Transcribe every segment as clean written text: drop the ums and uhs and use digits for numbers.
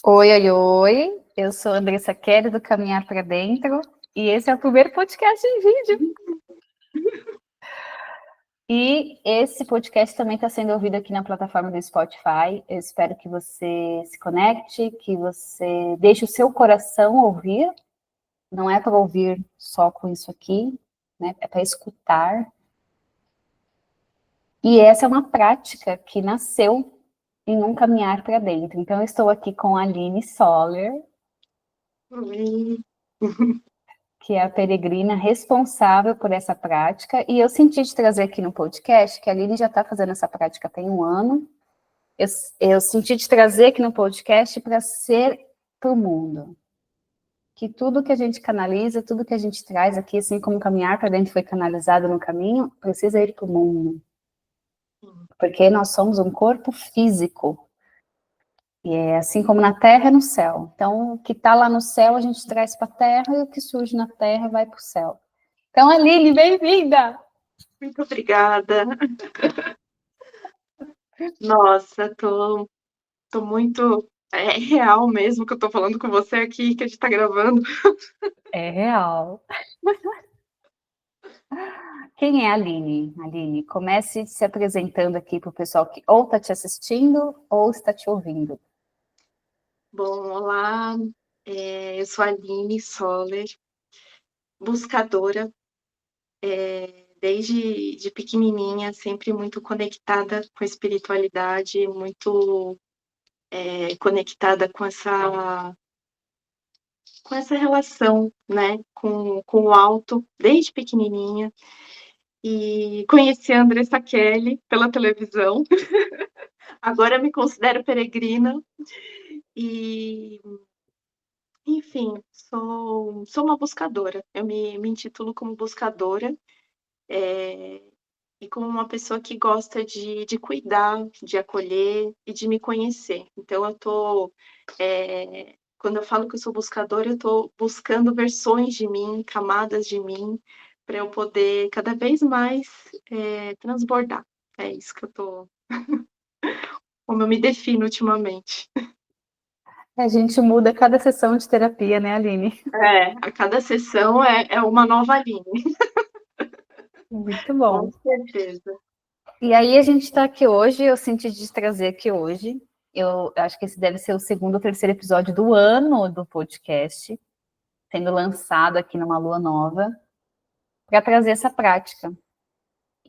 Oi, oi, oi. Eu sou a Andressa Kelly do Caminhar para Dentro e esse é o primeiro podcast em vídeo. E esse podcast também está sendo ouvido aqui na plataforma do Spotify. Eu espero que você se conecte, que você deixe o seu coração ouvir. Não é para ouvir só com isso aqui, né? É para escutar. E essa é uma prática que nasceu em um caminhar para dentro. Então, eu estou aqui com a Aline Soller, Oi. que é a peregrina responsável por essa prática, e eu senti de trazer aqui no podcast, que a Aline já está fazendo essa prática tem um ano, eu senti de trazer aqui no podcast para ser para o mundo. Que tudo que a gente canaliza, tudo que a gente traz aqui, assim como caminhar para dentro foi canalizado no caminho, precisa ir para o mundo. Porque nós somos um corpo físico. E é assim como na terra é no céu. Então, o que está lá no céu a gente traz para a terra e o que surge na terra vai para o céu. Então, Aline, bem-vinda! Muito obrigada. Nossa, tô muito... É real mesmo que eu tô falando com você aqui, que a gente tá gravando. É real. Quem é a Aline? Aline, comece se apresentando aqui para o pessoal que ou está te assistindo ou está te ouvindo. Bom, olá. Eu sou a Aline Soller, buscadora, desde de pequenininha, sempre muito conectada com a espiritualidade, muito conectada com essa relação, né, com o alto, desde pequenininha. E conheci a Andressa Kelly pela televisão. Agora me considero peregrina e, enfim, sou uma buscadora. Eu me intitulo como buscadora, e como uma pessoa que gosta de cuidar, de acolher e de me conhecer. Então eu tô, quando eu falo que eu sou buscadora, eu tô buscando versões de mim, camadas de mim, para eu poder cada vez mais, transbordar. É isso que eu tô, como eu me defino ultimamente. A gente muda cada sessão de terapia, né, Aline? A cada sessão é uma nova linha, Muito com bom. certeza. E aí a gente está aqui hoje, eu senti de trazer aqui hoje, eu acho que esse deve ser o segundo ou terceiro episódio do ano do podcast, sendo lançado aqui numa lua nova, para trazer essa prática.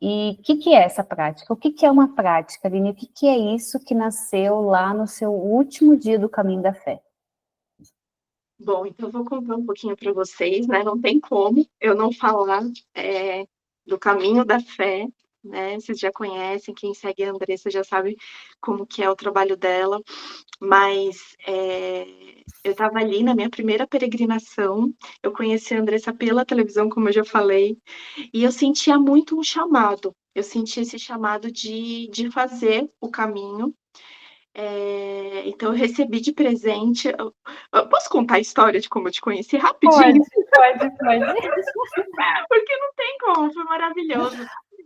E o que é essa prática? O que é uma prática, Aline? O que é isso que nasceu lá no seu último dia do caminho da fé? Bom, então eu vou contar um pouquinho para vocês, né, não tem como eu não falar, do caminho da fé, né, vocês já conhecem, quem segue a Andressa já sabe como que é o trabalho dela, mas, eu estava ali na minha primeira peregrinação, eu conheci a Andressa pela televisão, como eu já falei, e eu sentia muito um chamado, eu senti esse chamado de fazer o caminho. Então eu recebi de presente, eu posso contar a história de como eu te conheci rapidinho? Pode. Porque não tem como, foi maravilhoso.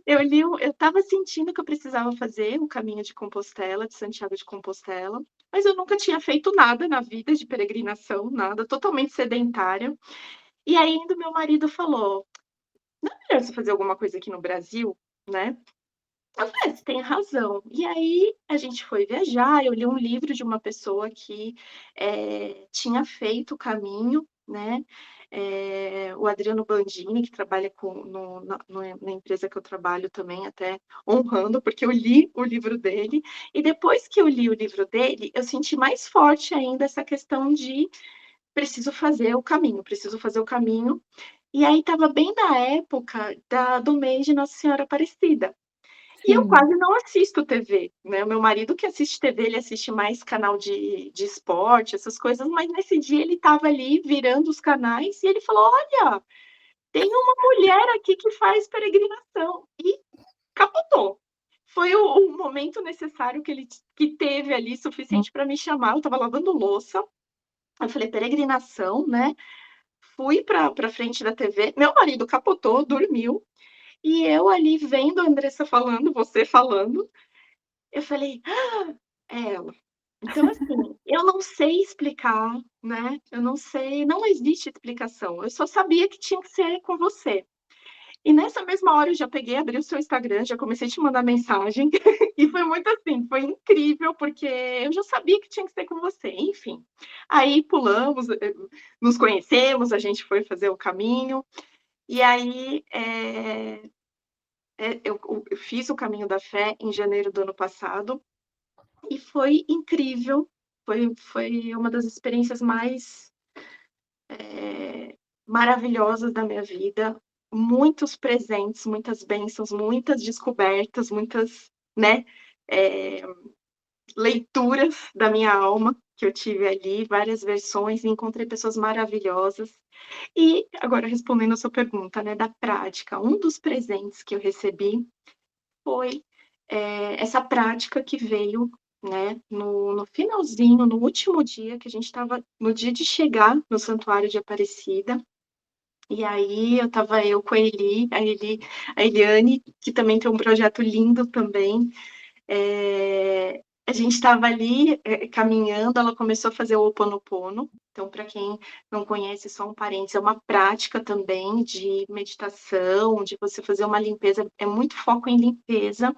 Eu estava sentindo que eu precisava fazer o caminho de Compostela, de Santiago de Compostela, mas eu nunca tinha feito nada na vida de peregrinação, nada, totalmente sedentária. E aí ainda o meu marido falou: "Não é melhor você fazer alguma coisa aqui no Brasil, né?" Eu falei: "Você tem razão". E aí a gente foi viajar, eu li um livro de uma pessoa que, tinha feito o caminho, né, o Adriano Bandini, que trabalha com no na no na empresa que eu trabalho também, até honrando, porque eu li o livro dele, e depois que eu li o livro dele, eu senti mais forte ainda essa questão de: "Preciso fazer o caminho, preciso fazer o caminho". E aí estava bem na época do mês de Nossa Senhora Aparecida. E eu Sim, quase não assisto TV, né, o meu marido que assiste TV, ele assiste mais canal de esporte, essas coisas, mas nesse dia ele estava ali virando os canais e ele falou: "Olha, tem uma mulher aqui que faz peregrinação", e capotou. Foi o momento necessário que teve ali suficiente para me chamar, eu estava lavando louça, eu falei: "Peregrinação, né", fui pra frente da TV, meu marido capotou, dormiu, e eu ali vendo a Andressa falando, você falando, eu falei: "É ela". Então, assim, Eu não sei explicar, né, eu não sei, não existe explicação, eu só sabia que tinha que ser com você. E nessa mesma hora eu já peguei, abri o seu Instagram, já comecei a te mandar mensagem, e foi muito assim, foi incrível, porque eu já sabia que tinha que ser com você, enfim. Aí pulamos, nos conhecemos, a gente foi fazer o caminho, e aí, eu fiz o caminho da fé em janeiro do ano passado, e foi incrível, foi uma das experiências mais maravilhosas da minha vida, muitos presentes, muitas bênçãos, muitas descobertas, muitas, né, eh, leituras da minha alma que eu tive ali, várias versões, e encontrei pessoas maravilhosas. E agora respondendo a sua pergunta, né, da prática, um dos presentes que eu recebi foi, essa prática que veio, né, no finalzinho, no último dia que a gente estava no dia de chegar no Santuário de Aparecida, e aí eu com a Eliane, que também tem um projeto lindo também, a gente estava ali, caminhando, ela começou a fazer o Ho'oponopono. Então, para quem não conhece, só um parênteses, é uma prática também de meditação, de você fazer uma limpeza, é muito foco em limpeza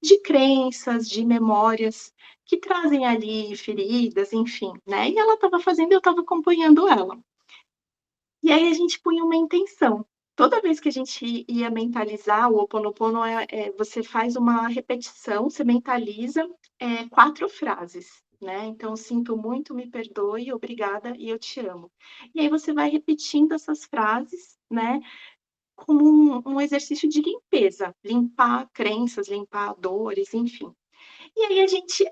de crenças, de memórias que trazem ali feridas, enfim, né. E ela estava fazendo e eu estava acompanhando ela. E aí a gente punha uma intenção. Toda vez que a gente ia mentalizar, o Ho Oponopono você faz uma repetição, você mentaliza, 4 frases, né, então: "Sinto muito, me perdoe, obrigada e eu te amo". E aí você vai repetindo essas frases, né, como um exercício de limpeza, limpar crenças, limpar dores, enfim. E aí a gente,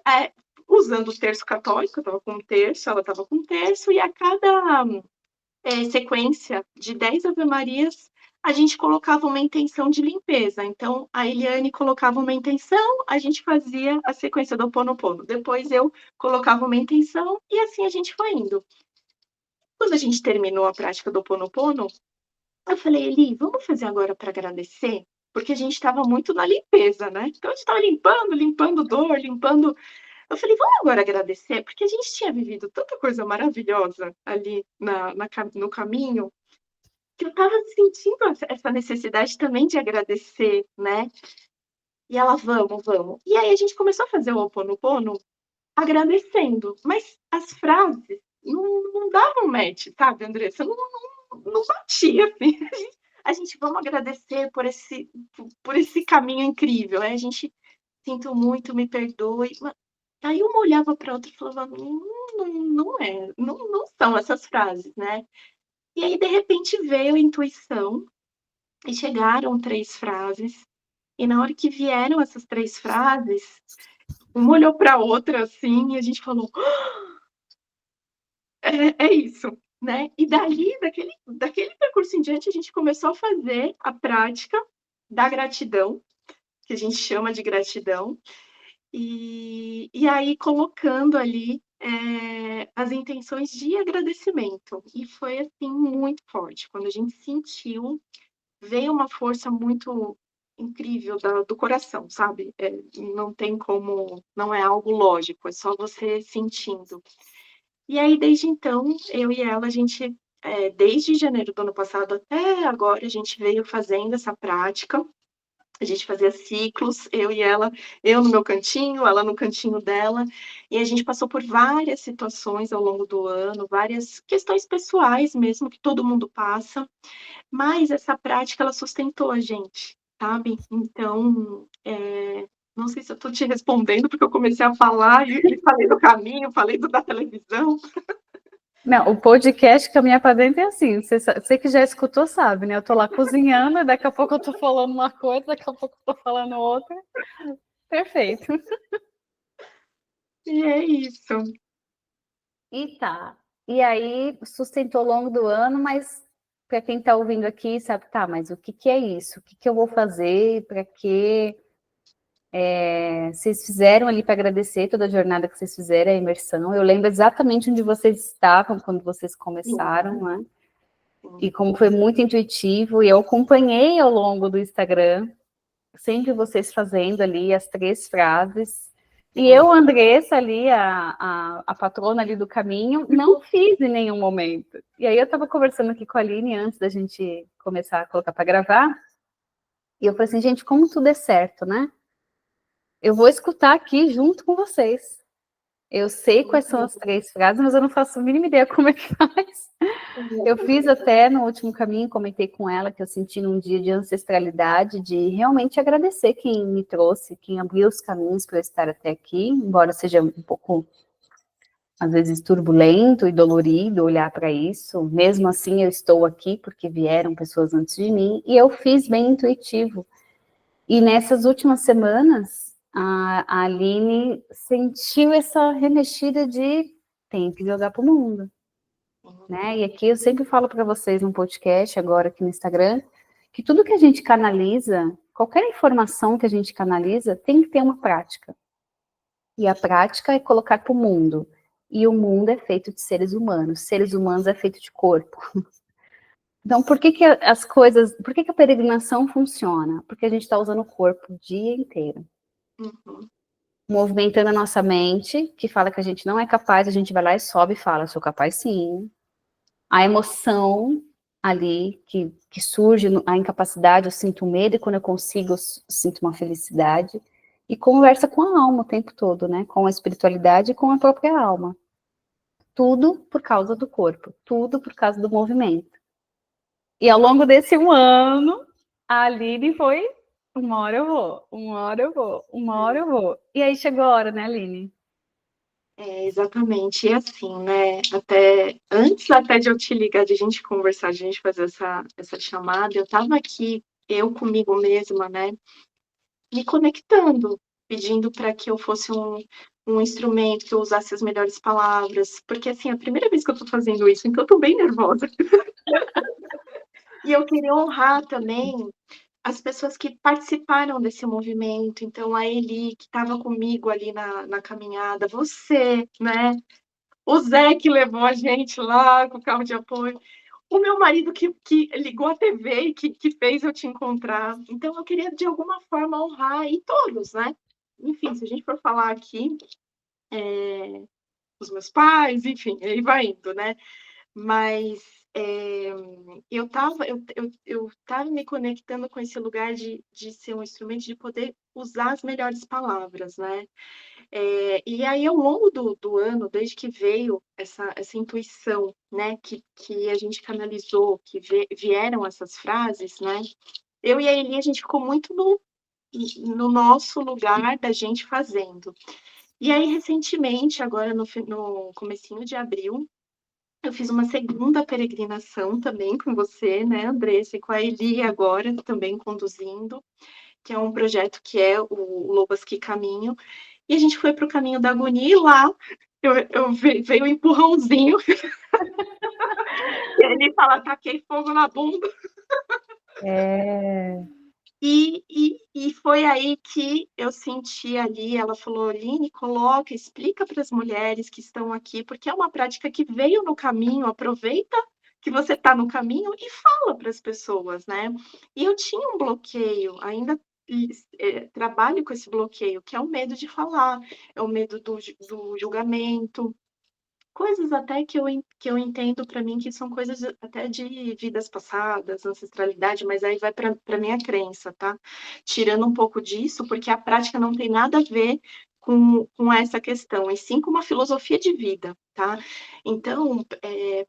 usando o terço católico, eu estava com um terço, ela estava com um terço, e a cada sequência de 10 ave-marias, a gente colocava uma intenção de limpeza. Então, a Eliane colocava uma intenção, a gente fazia a sequência do Ho Oponopono. Depois eu colocava uma intenção e assim a gente foi indo. Quando a gente terminou a prática do Ho Oponopono, eu falei: "Eli, vamos fazer agora para agradecer?" Porque a gente estava muito na limpeza, né. Então a gente estava limpando, limpando dor, limpando. Eu falei: "Vamos agora agradecer?" Porque a gente tinha vivido tanta coisa maravilhosa ali no caminho, que eu estava sentindo essa necessidade também de agradecer, né. E ela: "Vamos, vamos". E aí a gente começou a fazer o Ho Oponopono agradecendo, mas as frases não davam match, sabe, Andressa, não batia, assim. A gente: "Vamos agradecer por esse caminho incrível". Aí a gente: "Sinto muito, me perdoe". Aí uma olhava para outra e falava: não é, não são essas frases, né". E aí, de repente, veio a intuição e chegaram 3 frases, e na hora que vieram essas 3 frases, uma olhou para a outra, assim, e a gente falou: "É isso", né. E dali, daquele percurso em diante, a gente começou a fazer a prática da gratidão, que a gente chama de gratidão, e aí colocando ali, as intenções de agradecimento. E foi, assim, muito forte. Quando a gente sentiu, veio uma força muito incrível do coração, sabe. Não tem como, não é algo lógico, é só você sentindo. E aí, desde então, eu e ela, a gente, desde janeiro do ano passado até agora, a gente veio fazendo essa prática. A gente fazia ciclos, eu e ela, eu no meu cantinho, ela no cantinho dela, e a gente passou por várias situações ao longo do ano, várias questões pessoais mesmo, que todo mundo passa, mas essa prática ela sustentou a gente, sabe. Então, não sei se eu estou te respondendo, porque eu comecei a falar e falei do caminho, falei da televisão. Não, o podcast Caminhar para Dentro é assim, você que já escutou sabe, né? Eu tô lá cozinhando, daqui a pouco eu tô falando uma coisa, daqui a pouco eu tô falando outra. Perfeito. E é isso. E tá. E aí sustentou ao longo do ano, mas para quem está ouvindo aqui, sabe, tá, mas o que que é isso? O que que eu vou fazer? Para quê? Vocês fizeram ali para agradecer toda a jornada que vocês fizeram, a imersão. Eu lembro exatamente onde vocês estavam quando vocês Sim, começaram, né? sim. E como foi muito intuitivo, e eu acompanhei ao longo do Instagram, sempre vocês fazendo ali as 3 frases, E eu, Andressa, ali, a patrona ali do caminho, não fiz em nenhum momento. E aí eu estava conversando aqui com a Aline antes da gente começar a colocar para gravar, e eu falei assim, gente, como tudo é certo, né? Eu vou escutar aqui junto com vocês. Eu sei quais são as 3 frases, mas eu não faço a mínima ideia como é que faz. Eu fiz até no último caminho, comentei com ela que eu senti num dia de ancestralidade, de realmente agradecer quem me trouxe, quem abriu os caminhos para eu estar até aqui, embora seja um pouco, às vezes, turbulento e dolorido olhar para isso. Mesmo assim, eu estou aqui porque vieram pessoas antes de mim, e eu fiz bem intuitivo. E nessas últimas semanas, a Aline sentiu essa remexida de tem que jogar para o mundo. Né? E aqui eu sempre falo para vocês no podcast, agora aqui no Instagram, que tudo que a gente canaliza, qualquer informação que a gente canaliza, tem que ter uma prática. E a prática é colocar para o mundo. E o mundo é feito de seres humanos. Seres humanos é feito de corpo. Então, por que as coisas, por que a peregrinação funciona? Porque a gente está usando o corpo o dia inteiro. Uhum. Movimentando a nossa mente, que fala que a gente não é capaz, a gente vai lá e sobe e fala, sou capaz sim. A emoção ali que surge, a incapacidade, eu sinto medo, e quando eu consigo, eu sinto uma felicidade. E conversa com a alma o tempo todo, né? Com a espiritualidade e com a própria alma. Tudo por causa do corpo, tudo por causa do movimento. E ao longo desse 1 ano, a Aline foi, uma hora eu vou, uma hora eu vou, uma hora eu vou. E aí chegou a hora, né, Aline? Exatamente. E assim, né? Até antes até de eu te ligar, de a gente conversar, de a gente fazer essa chamada, eu estava aqui, eu comigo mesma, né? Me conectando, pedindo para que eu fosse um instrumento, que eu usasse as melhores palavras, porque assim, é a primeira vez que eu estou fazendo isso, então eu estou bem nervosa. E eu queria honrar também as pessoas que participaram desse movimento, então a Eli, que estava comigo ali na caminhada, você, né? O Zé, que levou a gente lá com o carro de apoio, o meu marido que ligou a TV e que fez eu te encontrar. Então eu queria, de alguma forma, honrar, e todos, né? Enfim, se a gente for falar aqui, os meus pais, enfim, aí vai indo, né? Mas eu estava me conectando com esse lugar de ser um instrumento, de poder usar as melhores palavras, né? E aí, ao longo do ano, desde que veio essa intuição, né, que a gente canalizou, que vieram essas frases, né? Eu e a Eli, a gente ficou muito no nosso lugar da gente fazendo. E aí, recentemente, agora no comecinho de abril, eu fiz uma segunda peregrinação também com você, né, Andressa, e com a Eli agora também conduzindo, que é um projeto que é o Lobas que Caminho. E a gente foi para o caminho da agonia, e lá veio um empurrãozinho. E ele fala, taquei fogo na bunda. É... E foi aí que eu senti ali, ela falou, Aline, coloca, explica para as mulheres que estão aqui, porque é uma prática que veio no caminho, aproveita que você está no caminho e fala para as pessoas, né? E eu tinha um bloqueio, ainda trabalho com esse bloqueio, que é o medo de falar, é o medo do julgamento, coisas até que eu entendo para mim que são coisas até de vidas passadas, ancestralidade, mas aí vai para minha crença, tá? Tirando um pouco disso, porque a prática não tem nada a ver com essa questão, e sim com uma filosofia de vida, tá? Então,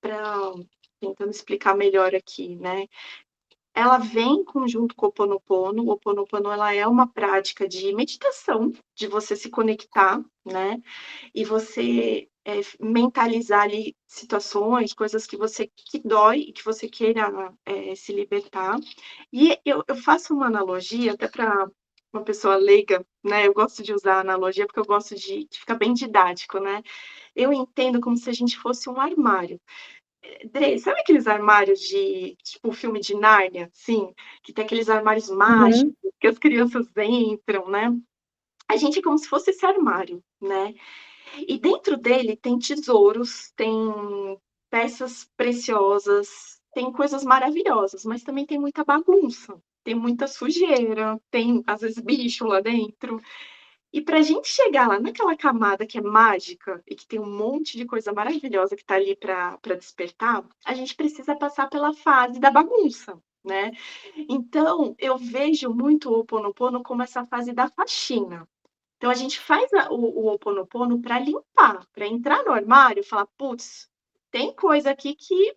para tentando explicar melhor aqui, né? Ela vem junto com o Ho'oponopono. O Ho'oponopono, ela é uma prática de meditação, de você se conectar, né? E você mentalizar ali situações, coisas que dói e que você queira se libertar. E eu faço uma analogia até para uma pessoa leiga, né? Eu gosto de usar analogia porque eu gosto de ficar bem didático, né? Eu entendo como se a gente fosse um armário. Dre, sabe aqueles armários de, tipo, filme de Nárnia, assim, que tem aqueles armários mágicos Uhum. que as crianças entram, né? A gente é como se fosse esse armário, né? E dentro dele tem tesouros, tem peças preciosas, tem coisas maravilhosas, mas também tem muita bagunça, tem muita sujeira, tem às vezes bicho lá dentro. E para a gente chegar lá naquela camada que é mágica e que tem um monte de coisa maravilhosa que está ali para despertar, a gente precisa passar pela fase da bagunça, né. Então, eu vejo muito o Ho Oponopono como essa fase da faxina. Então a gente faz o Ho Oponopono para limpar, para entrar no armário e falar: "Putz, tem coisa aqui que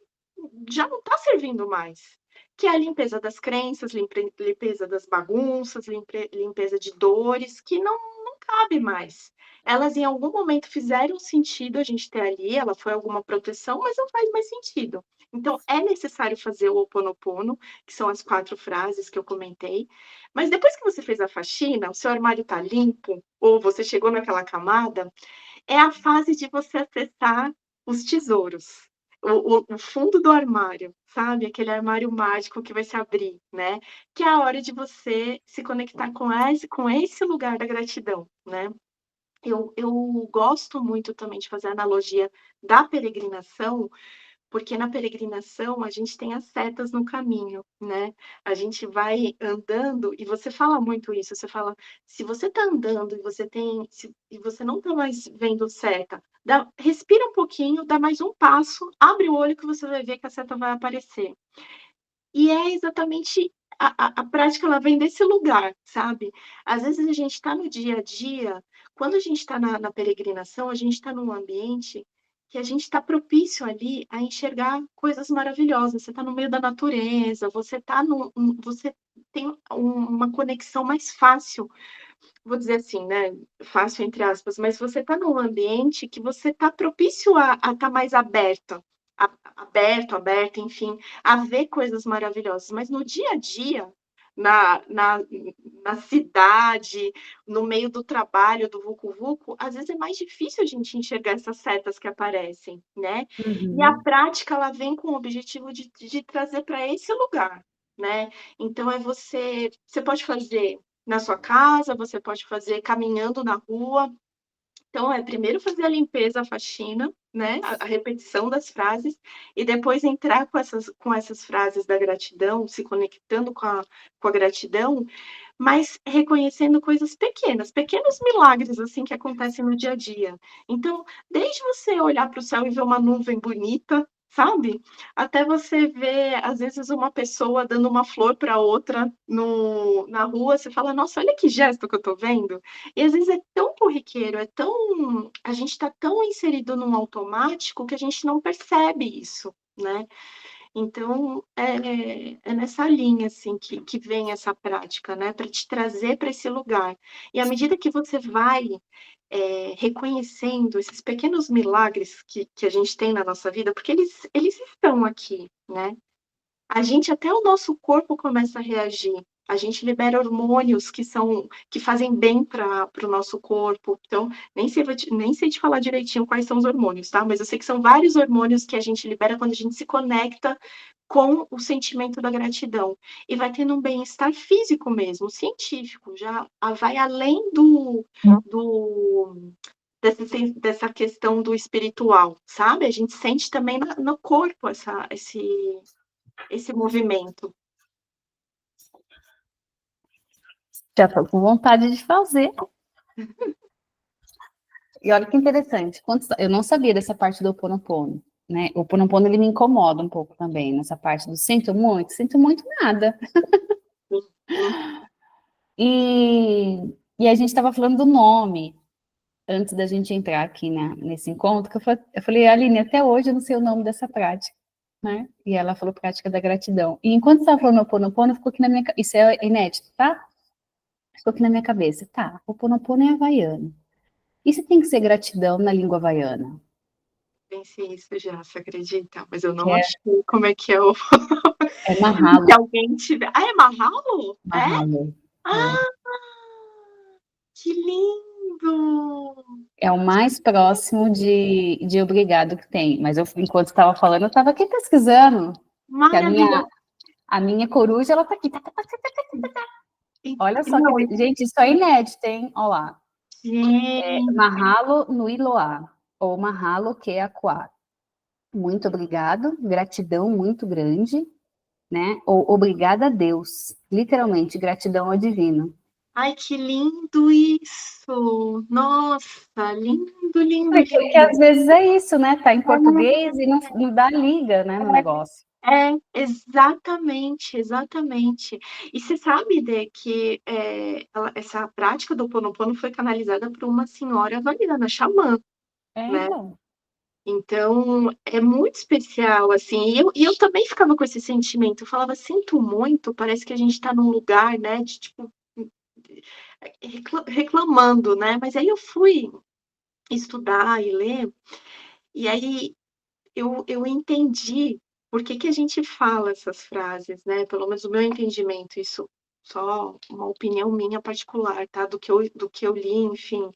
já não está servindo mais", que é a limpeza das crenças, limpeza das bagunças, limpeza de dores que não cabe mais. Elas em algum momento fizeram sentido a gente ter ali, ela foi alguma proteção, mas não faz mais sentido. Então é necessário fazer o Ho Oponopono, que são as 4 frases que eu comentei, mas depois que você fez a faxina, o seu armário está limpo, ou você chegou naquela camada, é a fase de você acessar os tesouros, o fundo do armário, sabe, aquele armário mágico que vai se abrir, né, que é a hora de você se conectar com esse lugar da gratidão, né. Eu gosto muito também de fazer a analogia da peregrinação, porque na peregrinação a gente tem as setas no caminho, né. A gente vai andando e você fala muito isso, você fala: "Se você está andando e você não está mais vendo seta, respira um pouquinho, dá mais um passo, abre o olho que você vai ver que a seta vai aparecer". E é exatamente a prática, ela vem desse lugar, sabe. Às vezes a gente está no dia a dia, quando a gente está na peregrinação, a gente está num ambiente que a gente está propício ali a enxergar coisas maravilhosas, você está no meio da natureza, você está você tem uma conexão mais fácil, vou dizer assim, né, fácil entre aspas, mas você está num ambiente que você está propício a estar mais aberta, enfim, a ver coisas maravilhosas. Mas no dia a dia, na na na cidade, no meio do trabalho, do vucu-vucu, às vezes é mais difícil a gente enxergar essas setas que aparecem, né. E a Uhum. prática, ela vem com o objetivo de trazer para esse lugar, né. Então é você pode fazer na sua casa, você pode fazer caminhando na rua. Então é primeiro fazer a limpeza, a faxina, né, a repetição das frases, e depois entrar com essas frases da gratidão, se conectando com a gratidão, mas reconhecendo coisas pequenas, pequenos milagres, assim, que acontecem no dia a dia. Então, desde você olhar para o céu e ver uma nuvem bonita, sabe, até você ver, às vezes, uma pessoa dando uma flor para outra no na rua, você fala: "Nossa, olha que gesto que eu estou vendo". E às vezes é tão corriqueiro, a gente está tão inserido num automático que a gente não percebe isso, né. Então, é nessa linha, assim, que vem essa prática, né, para te trazer para esse lugar. E à medida que você vai, reconhecendo esses pequenos milagres que a gente tem na nossa vida, porque eles estão aqui, né. A gente até o nosso corpo começa a reagir. A gente libera hormônios que fazem bem para o nosso corpo. Então, nem sei te falar direitinho quais são os hormônios, tá, mas eu sei que são vários hormônios que a gente libera quando a gente se conecta com o sentimento da gratidão. E vai tendo um bem-estar físico mesmo, científico, já vai além do dessa questão do espiritual, sabe. A gente sente também no corpo esse movimento. Já estou com vontade de fazer. E olha que interessante, eu não sabia dessa parte do Ho Oponopono, né, o Ho Oponopono ele me incomoda um pouco também, nessa parte do sinto muito nada. Uhum. E a gente estava falando do nome, antes da gente entrar aqui nesse encontro, que eu falei: "Aline, até hoje eu não sei o nome dessa prática", né, e ela falou prática da gratidão. E enquanto você estava falando Ho Oponopono, ficou aqui na minha isso é inédito, tá? Ficou aqui na minha cabeça, tá, Ho Oponopono é havaiano. E se tem que ser gratidão na língua havaiana? Pensei isso já, você acredita? Mas eu Que não é achei como é que é o mahalo, se alguém tiver é Mahalo? É? mahalo, é. Ah, que lindo! É o mais próximo de obrigado que tem, mas eu, enquanto estava falando, eu estava aqui pesquisando, que Maravilhoso. a minha coruja, ela tá aqui, olha só, Não, gente, isso é inédito, hein, olha lá, gente, mahalo no Iloá, ou mahalo que aqua, muito obrigado, gratidão muito grande, né, ou obrigada a Deus, literalmente, gratidão ao divino. Ai, que lindo isso! Nossa, lindo, lindo, Porque lindo. às vezes é isso, né? Tá em português e não dá liga, né, no negócio. Exatamente, exatamente. E você sabe, Dê, que essa prática do Ho Oponopono foi canalizada por uma senhora havaiana, xamã, né? Então. Então, é muito especial, assim. E eu também ficava com esse sentimento. Eu falava, sinto muito, parece que a gente está num lugar, né, de tipo, reclamando, né? Mas aí eu fui estudar e ler, e aí eu entendi por que que a gente fala essas frases, né? Pelo menos o meu entendimento, isso só uma opinião minha particular, tá? Do que eu li, enfim.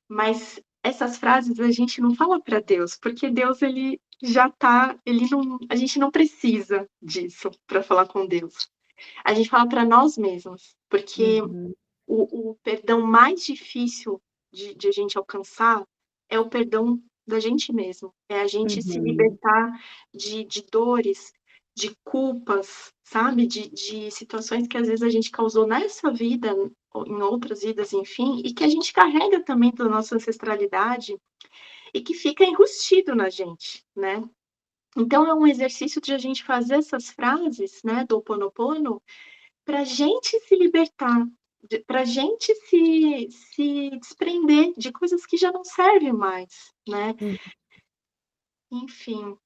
Mas essas frases a gente não fala para Deus, porque Deus ele já tá, ele não, a gente não precisa disso para falar com Deus. A gente fala para nós mesmos, porque Uhum, o perdão mais difícil de a gente alcançar é o perdão da gente mesmo. É a gente se uhum, libertar de dores, de culpas, sabe? De situações que às vezes a gente causou nessa vida, ou em outras vidas, enfim, e que a gente carrega também da nossa ancestralidade e que fica enrustido na gente, né? Então é um exercício de a gente fazer essas frases, né, do Ho Oponopono, para a gente se libertar, para a gente se desprender de coisas que já não servem mais, né. uhum. Enfim,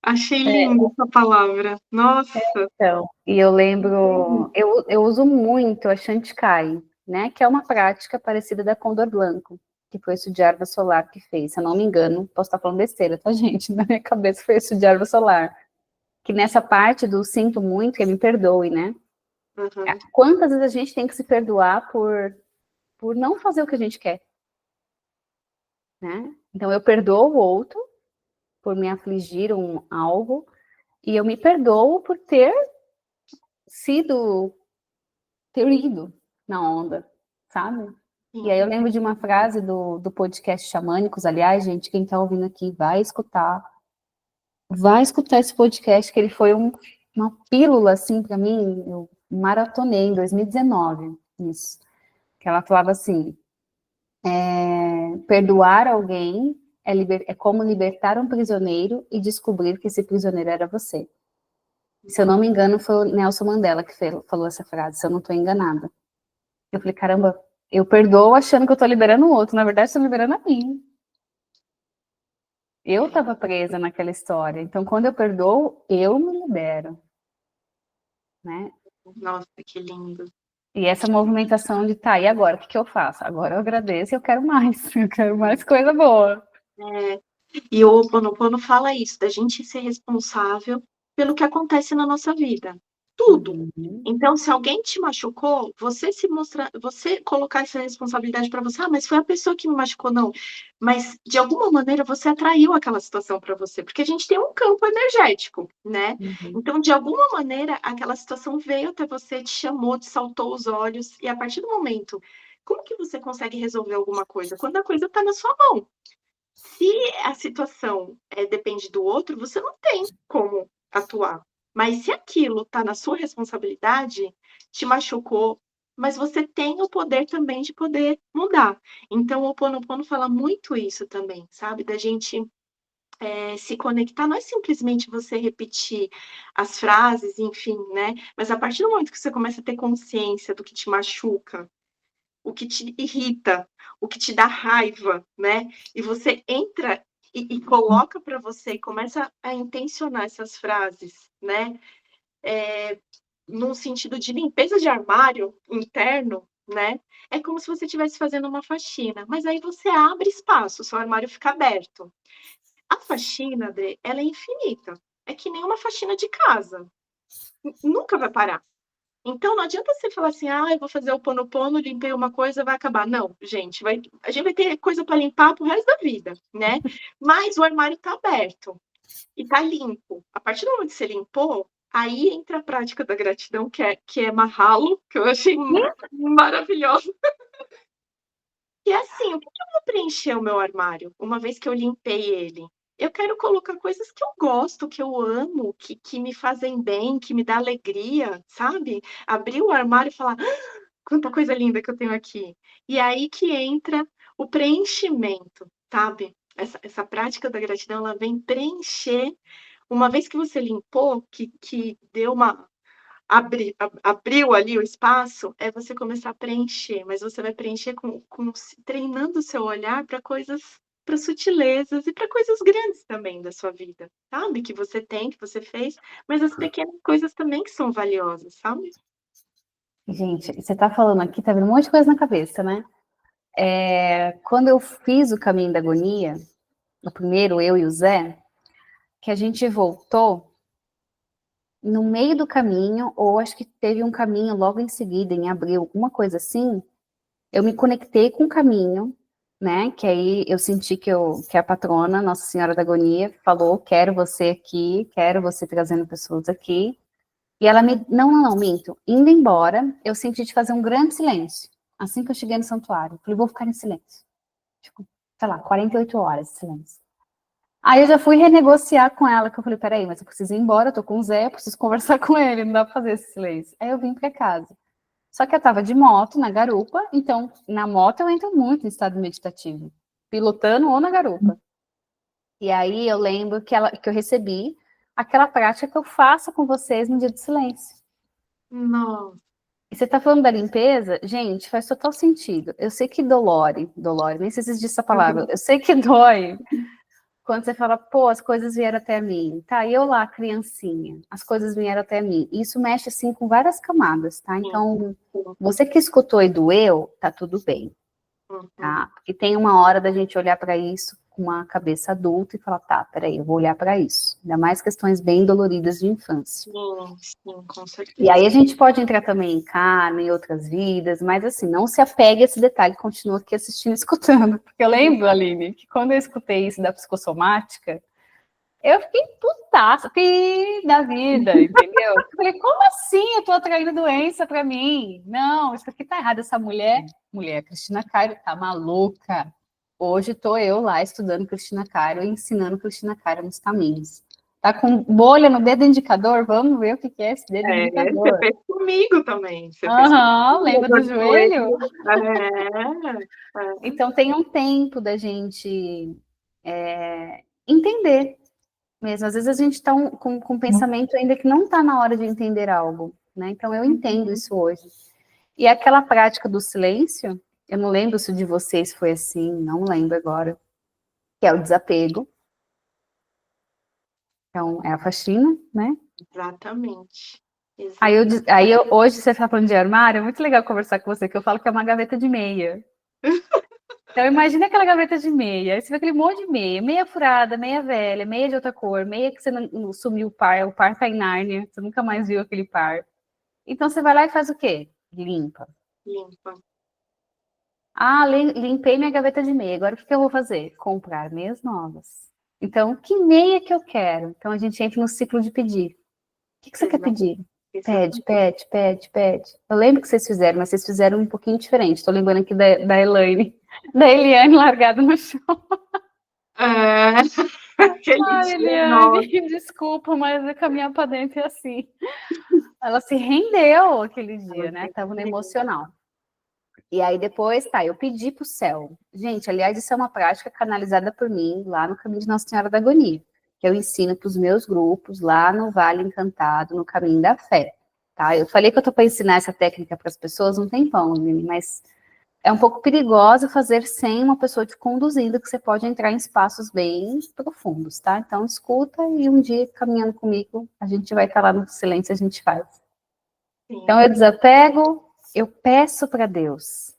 achei É, linda essa palavra. Nossa. então, e eu lembro, eu uso muito a Chanticai, né, que é uma prática parecida da Condor Blanco, que foi isso de erva solar que fez, se eu não me engano, posso estar falando besteira, tá, gente? Na minha cabeça foi isso de erva solar, que nessa parte do sinto muito, que me perdoe, né? Aham. Quantas vezes a gente tem que se perdoar por não fazer o que a gente quer, né? Então eu perdoo o outro por me afligir algo, e eu me perdoo por sido, ter ido na onda, sabe? E aí eu Sim. lembro de uma frase do podcast Xamânicos, aliás, gente, quem tá ouvindo aqui, vai escutar esse podcast, que ele foi uma pílula, assim, para mim, eu maratonei em 2019, isso, que ela falava assim, perdoar alguém é como libertar um prisioneiro e descobrir que esse prisioneiro era você. Se eu não me engano, foi o Nelson Mandela que falou essa frase, se eu não estou enganada. Eu falei, caramba, eu perdoo achando que eu estou liberando o outro, na verdade, estou liberando a mim. Eu estava presa naquela história, então quando eu perdoo, eu me libero, né? Nossa, que lindo. E essa movimentação de, tá, e agora, o que que eu faço? Agora eu agradeço e eu quero mais, eu quero mais coisa boa. É. E o Ho Oponopono fala isso, da gente ser responsável pelo que acontece na nossa vida. Tudo. Uhum, Então, se alguém te machucou, você colocar essa responsabilidade para você, mas foi a pessoa que me machucou, não. Mas de alguma maneira você atraiu aquela situação para você, porque a gente tem um campo energético, né? uhum, Então, de alguma maneira, aquela situação veio até você, te chamou, te saltou os olhos, e a partir do momento, como que você consegue resolver alguma coisa? Quando a coisa está na sua mão. Se a situação, depende do outro, você não tem como atuar. Mas se aquilo está na sua responsabilidade, te machucou, mas você tem o poder também de poder mudar. Então o Ho Oponopono fala muito isso também, sabe, da gente, se conectar, não é simplesmente você repetir as frases, enfim, né, mas a partir do momento que você começa a ter consciência do que te machuca, o que te irrita, o que te dá raiva, né? E você entra e coloca para você e começa a intencionar essas frases, né? Num sentido de limpeza de armário interno, né? É como se você estivesse fazendo uma faxina, mas aí você abre espaço, seu armário fica aberto. A faxina, Dê, ela é infinita. É que nem uma faxina de casa. Nunca vai parar. Então não adianta você falar assim: "Ah, eu vou fazer o Ho'oponopono, limpei uma coisa, vai acabar". Não, gente, a gente vai ter coisa para limpar para o resto da vida, né. Mas o armário está aberto e está limpo. A partir do momento que você limpou, aí entra a prática da gratidão, que é Mahalo, que eu achei maravilhoso. E é assim, o que que eu vou preencher o meu armário, uma vez que eu limpei ele? Eu quero colocar coisas que eu gosto, que eu amo, que me fazem bem, que me dá alegria, sabe? Abrir o armário e falar: quanta coisa linda que eu tenho aqui. E aí que entra o preenchimento, sabe? Essa prática da gratidão, ela vem preencher, uma vez que você limpou, que deu uma abriu ali o espaço, é você começar a preencher, mas você vai preencher com treinando o seu olhar para coisas, para sutilezas e para coisas grandes também da sua vida, sabe, que você tem, que você fez, mas as pequenas coisas também que são valiosas, sabe? Gente, você tá falando aqui, tá vendo um monte de coisa na cabeça, né? Quando eu fiz o Caminho da Agonia, o primeiro, eu e o Zé, que a gente voltou, no meio do caminho, ou acho que teve um caminho logo em seguida, em abril, alguma coisa assim, eu me conectei com o caminho, né? Que aí eu senti que a patrona, Nossa Senhora da Agonia, falou: quero você aqui, quero você trazendo pessoas aqui. E ela me. Não, minto. Indo embora, eu senti de fazer um grande silêncio. Assim que eu cheguei no santuário. Falei: vou ficar em silêncio. Tipo, sei lá, 48 horas de silêncio. Aí eu já fui renegociar com ela, que eu falei: peraí, mas eu preciso ir embora, eu tô com o Zé, eu preciso conversar com ele, não dá pra fazer esse silêncio. Aí eu vim pra casa. Só que eu tava de moto na garupa, então na moto eu entro muito em estado meditativo, pilotando ou na garupa. E aí eu lembro que eu recebi aquela prática que eu faço com vocês no dia de silêncio. Nossa. E você tá falando da limpeza? Gente, faz total sentido. Eu sei que dolore, nem sei se existe essa palavra, eu sei que dói quando você fala: pô, as coisas vieram até mim. Tá, e eu lá, criancinha, as coisas vieram até mim. E isso mexe, assim, com várias camadas, tá? Sim, Então, sim. você que escutou e doeu, tá tudo bem, Uhum. tá? Porque tem uma hora da gente olhar para isso com uma cabeça adulta e falar: tá, peraí, eu vou olhar para isso. Ainda mais questões bem doloridas de infância. Sim, com E certeza. aí a gente pode entrar também em karma, em outras vidas, mas assim, não se apegue a esse detalhe, continua aqui assistindo e escutando. Porque eu lembro, Aline, que quando eu escutei isso da psicossomática, eu fiquei putaça, pi da vida, entendeu? Eu falei: como assim eu tô atraindo doença pra mim? Não, isso aqui tá errado. Essa mulher, Cristina Cairo, tá maluca. Hoje tô eu lá estudando Cristina Cairo e ensinando Cristina Cairo nos caminhos. Tá com bolha no dedo indicador? Vamos ver o que é esse dedo Você indicador. fez comigo também, você fez Aham, comigo, lembra do dor de joelho? joelho. É. Então tem um tempo da gente entender mesmo. Às vezes a gente está com um pensamento ainda que não está na hora de entender algo, né? Então eu entendo isso hoje. E aquela prática do silêncio, eu não lembro se o de vocês foi assim, não lembro agora, que é o desapego. Então é a faxina, né? Exatamente, Aí, exatamente. hoje você está falando de armário, é muito legal conversar com você, que eu falo que é uma gaveta de meia. Então imagina aquela gaveta de meia, aí você vê aquele monte de meia, meia furada, meia velha, meia de outra cor, meia que você não sumiu o par tá em Nárnia, você nunca mais viu aquele par. Então você vai lá e faz o quê? Limpa. Limpa. Ah, limpei minha gaveta de meia, agora o que eu vou fazer? Comprar meias novas. Então, que meia que eu quero? Então a gente entra no ciclo de pedir. O que você quer Exato, pedir? Pede, exatamente. pede, pede, pede. Eu lembro que vocês fizeram, mas vocês fizeram um pouquinho diferente. Estou lembrando aqui da Elaine, da Eliane largada no chão. É, aquele Ai, dia, nossa. Eliane, desculpa, mas é caminhar para dentro é assim. Ela se rendeu aquele dia, né? Tava no emocional. E aí depois, tá, eu pedi pro céu. Gente, aliás, isso é uma prática canalizada por mim lá no Caminho de Nossa Senhora da Agonia, que eu ensino para os meus grupos lá no Vale Encantado, no Caminho da Fé. Tá? Eu falei que eu tô para ensinar essa técnica para as pessoas um tempão, mas é um pouco perigoso fazer sem uma pessoa te conduzindo, que você pode entrar em espaços bem profundos, tá? Então escuta e um dia caminhando comigo, a gente vai estar lá no silêncio, a gente faz. Então Sim, eu desapego, eu peço para Deus.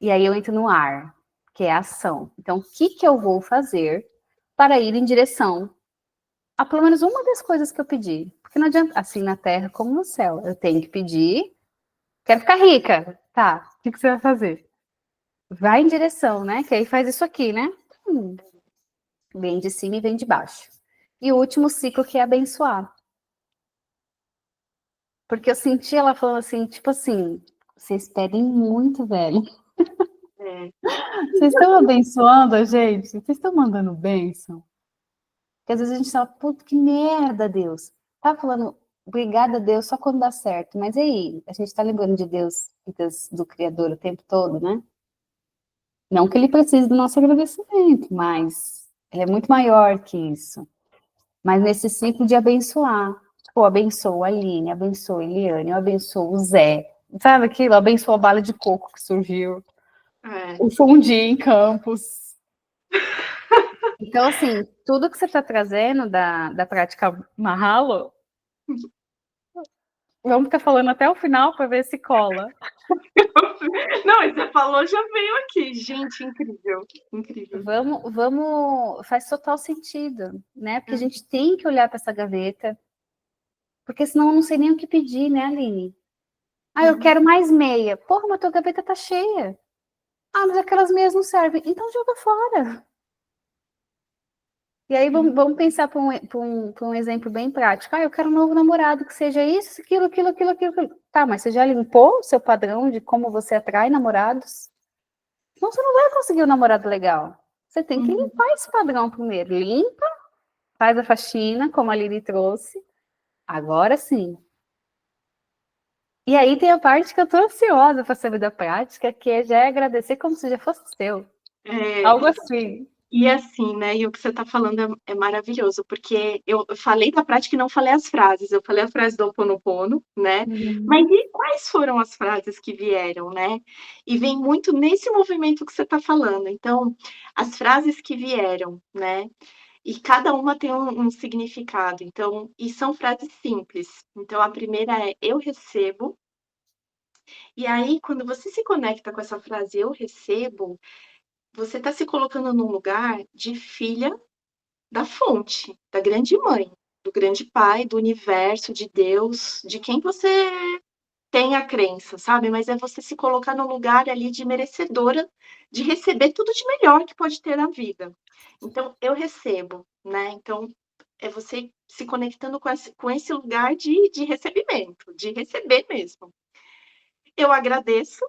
E aí eu entro no ar, que é a ação. Então, o que eu vou fazer para ir em direção a pelo menos uma das coisas que eu pedi? Porque não adianta, assim na terra como no céu. Eu tenho que pedir, quero ficar rica. Tá, o que você vai fazer? Vai em direção, né? Que aí faz isso aqui, né? Hum, vem de cima e vem de baixo. E o último ciclo que é abençoar. Porque eu senti ela falando assim, tipo assim, vocês pedem muito, velho. é. Vocês estão abençoando a gente? Vocês estão mandando bênção? Porque às vezes a gente fala: puta, que merda, Deus. Tá falando obrigada a Deus só quando dá certo. Mas e aí? A gente está lembrando de Deus e do Criador o tempo todo, né? Não que ele precise do nosso agradecimento, mas ele é muito maior que isso. Mas nesse ciclo de abençoar. Pô, abençoo a Aline, abençoo a Eliane, eu abençoo o Zé. Sabe aquilo? Abençoo a bala de coco que surgiu. É. O fundi em Campos. Então, assim, tudo que você está trazendo da prática Mahalo, vamos ficar falando até o final para ver se cola. Não, mas você falou, já veio aqui. Gente, incrível, incrível. Faz total sentido, né? Porque a gente tem que olhar para essa gaveta, porque senão eu não sei nem o que pedir, né, Aline? Ah, eu quero mais meia. Porra, mas tua gaveta tá cheia. Ah, mas aquelas meias não servem. Então joga fora. E aí vamos pensar para um exemplo bem prático. Ah, eu quero um novo namorado que seja isso, aquilo. Tá, mas você já limpou o seu padrão de como você atrai namorados? Não, você não vai conseguir um namorado legal. Você tem que limpar esse padrão primeiro. Limpa, faz a faxina, como a Lili trouxe. Agora sim. E aí tem a parte que eu tô ansiosa para saber da prática, que já é agradecer como se já fosse seu. É, Algo assim. e assim, né, e o que você está falando é maravilhoso, porque eu falei da prática e não falei as frases, eu falei a frase do Ho Oponopono, né, mas e quais foram as frases que vieram, né? E vem muito nesse movimento que você está falando. Então, as frases que vieram, né, e cada uma tem um significado, então e são frases simples. Então a primeira é: "Eu recebo", e aí quando você se conecta com essa frase "eu recebo", você está se colocando num lugar de filha da fonte, da grande mãe, do grande pai, do universo, de Deus, de quem você tem a crença, sabe, mas é você se colocar no lugar ali de merecedora de receber tudo de melhor que pode ter na vida. Então, eu recebo, né, então é você se conectando com esse lugar de recebimento, de receber mesmo. Eu agradeço,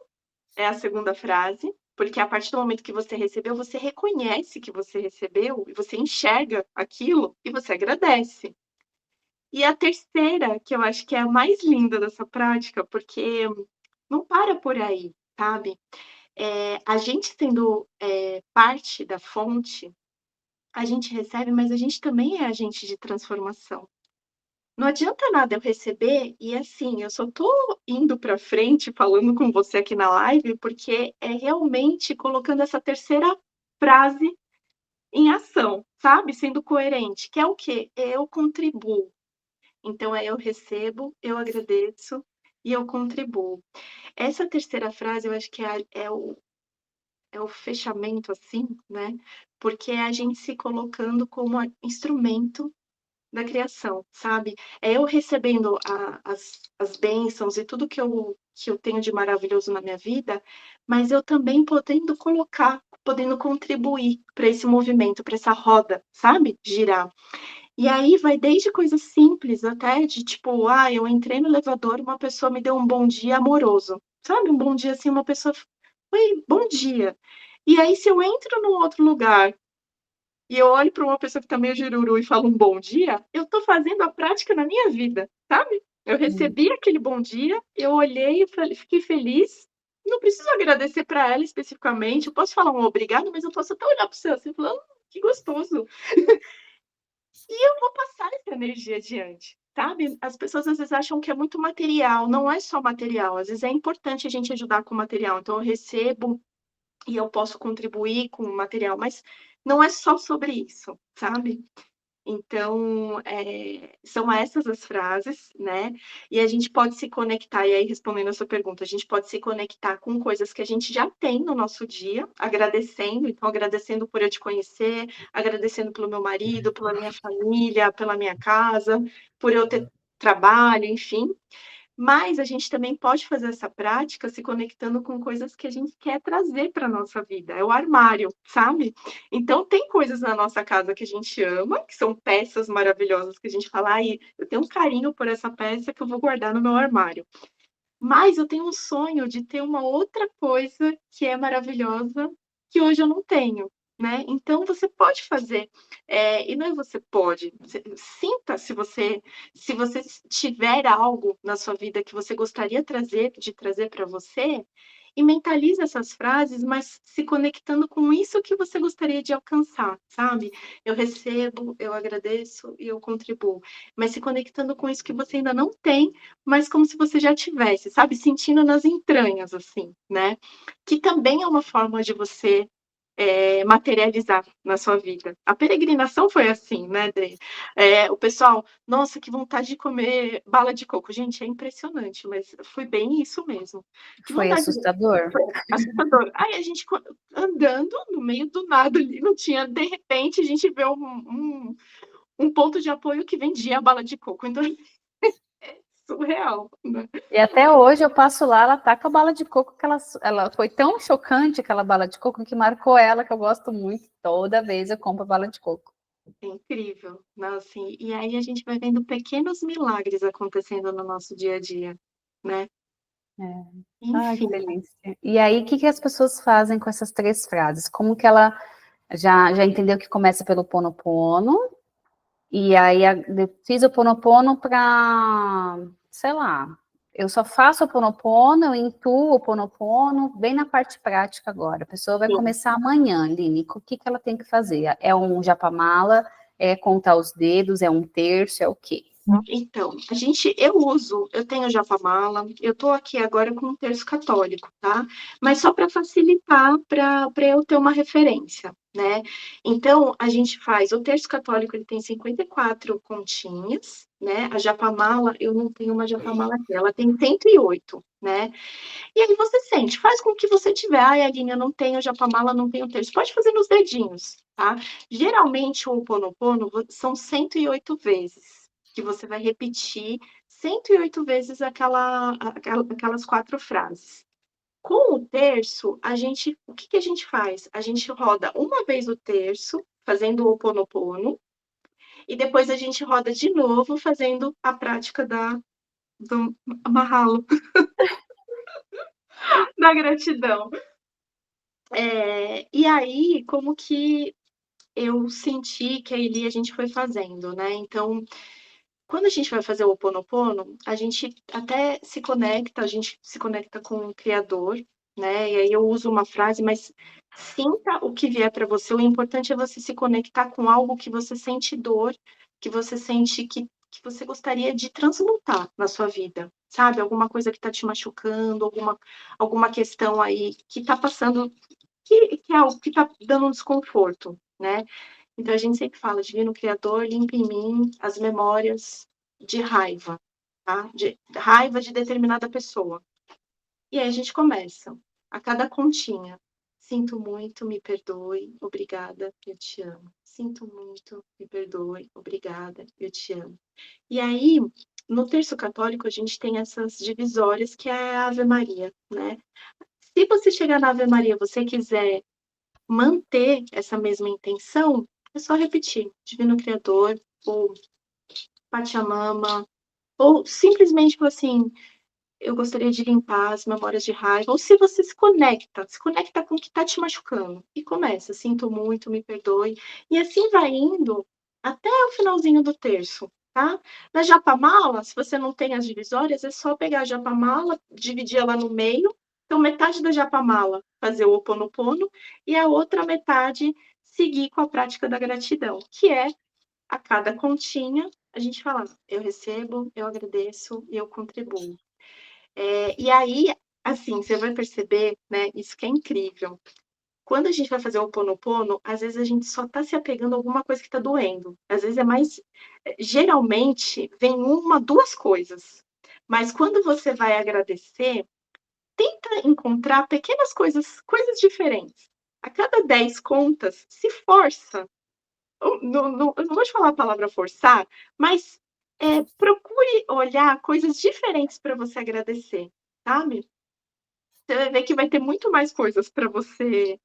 é a segunda frase, porque a partir do momento que você recebeu, você reconhece que você recebeu e você enxerga aquilo e você agradece. E a terceira, que eu acho que é a mais linda dessa prática, porque não para por aí, sabe. A gente sendo, parte da fonte, a gente recebe, mas a gente também é agente de transformação. Não adianta nada eu receber e, assim, eu só tô indo para frente falando com você aqui na live, porque é realmente colocando essa terceira frase em ação, sabe, sendo coerente, que é o quê? Eu contribuo. Então é eu recebo, eu agradeço e eu contribuo. Essa terceira frase eu acho que é o fechamento, assim, né, porque é a gente se colocando como instrumento da criação, sabe. É eu recebendo as bênçãos e tudo que eu tenho de maravilhoso na minha vida, mas eu também podendo colocar, podendo contribuir para esse movimento, para essa roda, sabe, girar. E aí vai desde coisas simples até de tipo, eu entrei no elevador, uma pessoa me deu um bom dia amoroso, sabe, um bom dia, assim, uma pessoa: "Oi, bom dia". E aí se eu entro num outro lugar e eu olho para uma pessoa que tá meio jururu e falo um bom dia, eu tô fazendo a prática na minha vida, sabe. Eu recebi aquele bom dia, eu olhei e falei fiquei feliz, não preciso agradecer para ela especificamente, eu posso falar um obrigado, mas eu posso até olhar para o céu assim e falar: que gostoso". E eu vou passar essa energia adiante, sabe. As pessoas às vezes acham que é muito material, não é só material, às vezes é importante a gente ajudar com material, então eu recebo e eu posso contribuir com o material, mas não é só sobre isso, sabe. Então, são essas as frases, né, e a gente pode se conectar e aí respondendo a sua pergunta, a gente pode se conectar com coisas que a gente já tem no nosso dia, agradecendo, então agradecendo por eu te conhecer, agradecendo pelo meu marido, pela minha família, pela minha casa, por eu ter trabalho, enfim. Mas a gente também pode fazer essa prática se conectando com coisas que a gente quer trazer para a nossa vida, é o armário, sabe. Então tem coisas na nossa casa que a gente ama, que são peças maravilhosas que a gente fala: "Ai, eu tenho um carinho por essa peça que eu vou guardar no meu armário". Mas eu tenho um sonho de ter uma outra coisa que é maravilhosa, que hoje eu não tenho. né? Então você pode fazer, e não é você pode, sinta se você tiver algo na sua vida que você gostaria de trazer para você, e mentalize essas frases, mas se conectando com isso que você gostaria de alcançar, sabe? Eu recebo, eu agradeço e eu contribuo. Mas se conectando com isso que você ainda não tem, mas como se você já tivesse, sabe? Sentindo nas entranhas, assim, né? Que também é uma forma de você materializar na sua vida. A peregrinação foi assim, né, Dê? O pessoal, nossa, que vontade de comer bala de coco. Gente, é impressionante, mas foi bem isso mesmo. Que Foi vontade de... assustador. Foi assustador. Aí a gente andando no meio do nada ali, não tinha, de repente, a gente vê um ponto de apoio que vendia a bala de coco. Então, é surreal, né? E até hoje eu passo lá, ela tá com a bala de coco, que ela foi tão chocante, aquela bala de coco, que marcou ela, que eu gosto muito. Toda vez eu compro bala de coco. É incrível, né, assim, e aí a gente vai vendo pequenos milagres acontecendo no nosso dia a dia, né. É. Ai, que Enfim, delícia. E aí, o que que as pessoas fazem com essas 3 frases? Como que ela já entendeu que começa pelo Ponopono, e aí fiz o Ponopono para, sei lá, eu só faço o Ponopono, eu intuo o Ponopono, bem na parte prática agora. A pessoa vai sim. começar amanhã, Aline, o que que ela tem que fazer? É um japamala, é contar os dedos, é um terço, é o quê? Então, eu tenho japamala, eu tô aqui agora com um terço católico, tá, mas só para facilitar, para eu ter uma referência, né. Então, a gente faz o terço católico, ele tem 54 continhas, né, a japamala, eu não tenho uma japamala aqui, ela tem 108, né. E aí você sente, faz com o que você tiver. "Ai, Aline, eu não tenho japamala, não tenho terço", pode fazer nos dedinhos, tá. Geralmente o Ho'oponopono são 108 vezes, que você vai repetir 108 vezes aquelas 4 frases. Com o terço, o que que a gente faz? A gente roda uma vez o terço, fazendo o Ho'oponopono, e depois a gente roda de novo fazendo a prática do Mahalo, da gratidão. E aí, como que eu senti que a gente foi fazendo, né, então, quando a gente vai fazer o Ho Oponopono, a gente se conecta com o criador, né, e aí eu uso uma frase, mas sinta o que vier para você, o importante é você se conectar com algo que você sente dor, que você sente que você gostaria de transmutar na sua vida, sabe, alguma coisa que está te machucando, alguma questão aí que está passando, que é algo que está dando um desconforto, né. Então a gente sempre fala: "Divino Criador, limpa em mim as memórias de raiva", tá, de raiva de determinada pessoa. E aí a gente começa, a cada continha: "Sinto muito, me perdoe, obrigada, eu te amo. Sinto muito, me perdoe, obrigada, eu te amo". E aí, no terço católico, a gente tem essas divisórias que é a Ave Maria, né. Se você chegar na Ave Maria, você quiser manter essa mesma intenção, é só repetir: "Divino Criador", ou "Pachamama", ou simplesmente falar assim: "Eu gostaria de limpar as memórias de raiva", ou se você se conecta com o que está te machucando, e começa: "Sinto muito, me perdoe", e assim vai indo até o finalzinho do terço, tá. Na japamala, se você não tem as divisórias, é só pegar a japamala, dividir ela no meio, então metade da japamala fazer o Ho Oponopono, e a outra metade seguir com a prática da gratidão, que é, a cada continha, a gente fala: "Eu recebo, eu agradeço e eu contribuo". E aí, assim, você vai perceber, né, isso que é incrível. Quando a gente vai fazer o Ho Oponopono, às vezes a gente só tá se apegando a alguma coisa que tá doendo. Às vezes é mais geralmente vem uma, 2 coisas. Mas quando você vai agradecer, tenta encontrar pequenas coisas diferentes. A cada 10 contas, se força. Eu não vou te falar a palavra forçar, mas, procure olhar coisas diferentes para você agradecer, sabe. Você vai ver que vai ter muito mais coisas para você,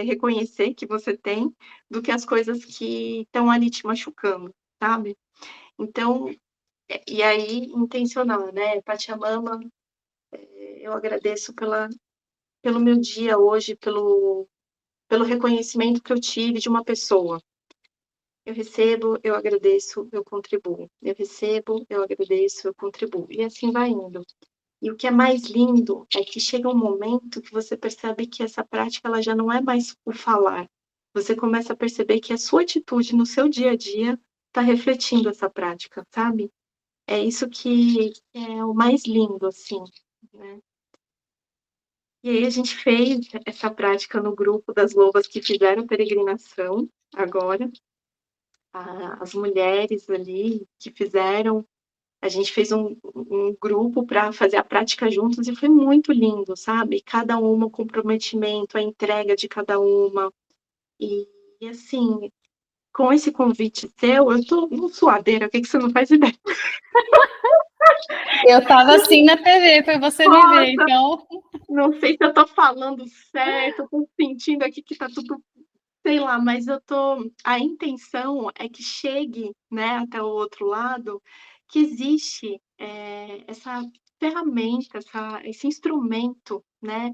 reconhecer que você tem, do que as coisas que estão ali te machucando, sabe. Então, e aí intencionar, né, Pachamama, eu agradeço pelo meu dia hoje, pelo reconhecimento que eu tive de uma pessoa. Eu recebo, eu agradeço, eu contribuo. Eu recebo, eu agradeço, eu contribuo. E assim vai indo. E o que é mais lindo é que chega um momento que você percebe que essa prática ela já não é mais o falar. Você começa a perceber que a sua atitude no seu dia a dia está refletindo essa prática, sabe? É isso que é o mais lindo, assim, né? E aí a gente fez essa prática no grupo das lobas que fizeram peregrinação agora. As mulheres ali que fizeram, a gente fez um grupo para fazer a prática juntos e foi muito lindo, sabe? Cada uma, o comprometimento, a entrega de cada uma. E, e assim, com esse convite seu, eu tô num suadeira, o que você não faz ideia? Eu estava assim na TV para você me ver, Nossa, então. não sei se eu tô falando certo, eu tô sentindo aqui que tá tudo, sei lá, mas eu tô. A intenção é que chegue, né, até o outro lado, que existe essa ferramenta, esse instrumento, né,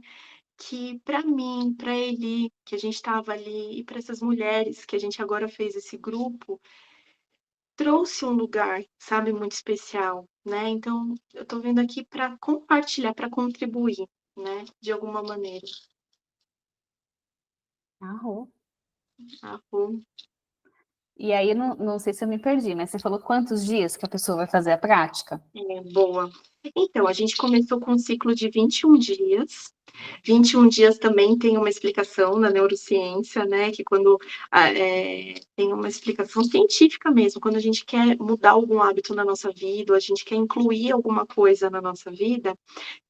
que para mim, para Eli, que a gente estava ali, e para essas mulheres que a gente agora fez esse grupo, trouxe um lugar, sabe, muito especial, né? Então, eu tô vendo aqui para compartilhar, para contribuir, né, de alguma maneira. Arrou. Tá bom? E aí, não sei se eu me perdi, mas você falou quantos dias que a pessoa vai fazer a prática? É, boa. Então, a gente começou com um ciclo de 21 dias. 21 dias também tem uma explicação na neurociência, né? Que quando tem uma explicação científica mesmo, quando a gente quer mudar algum hábito na nossa vida, ou a gente quer incluir alguma coisa na nossa vida,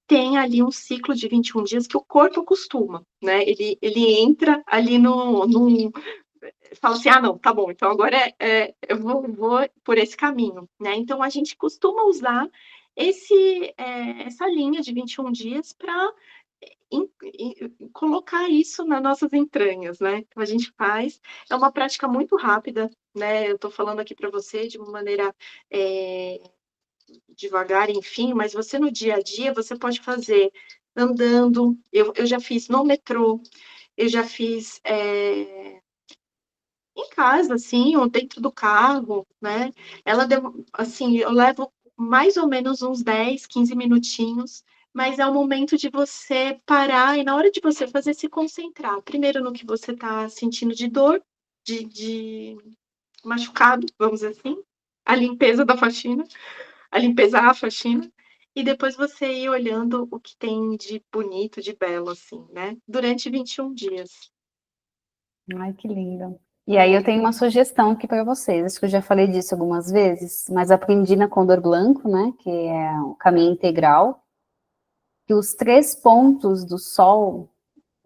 tem ali um ciclo de 21 dias que o corpo acostuma, né? Ele entra ali no fala assim, ah, não, tá bom, então agora eu vou por esse caminho, né? Então a gente costuma usar essa linha de 21 dias para colocar isso nas nossas entranhas, né? Então a gente faz, é uma prática muito rápida, né? Eu estou falando aqui para você de uma maneira devagar, enfim, mas você no dia a dia você pode fazer andando. Eu já fiz no metrô, eu já fiz em casa, assim, ou dentro do carro, né? Assim, eu levo mais ou menos uns 10, 15 minutinhos, mas é o momento de você parar e na hora de você fazer, se concentrar. Primeiro no que você está sentindo de dor, de machucado, vamos dizer assim, a limpeza da faxina, a limpeza à faxina, e depois você ir olhando o que tem de bonito, de belo, assim, né? Durante 21 dias. Ai, que lindo. E aí eu tenho uma sugestão aqui para vocês. Acho que eu já falei disso algumas vezes, mas aprendi na Condor Blanco, né, que é o caminho integral, que os 3 pontos do sol,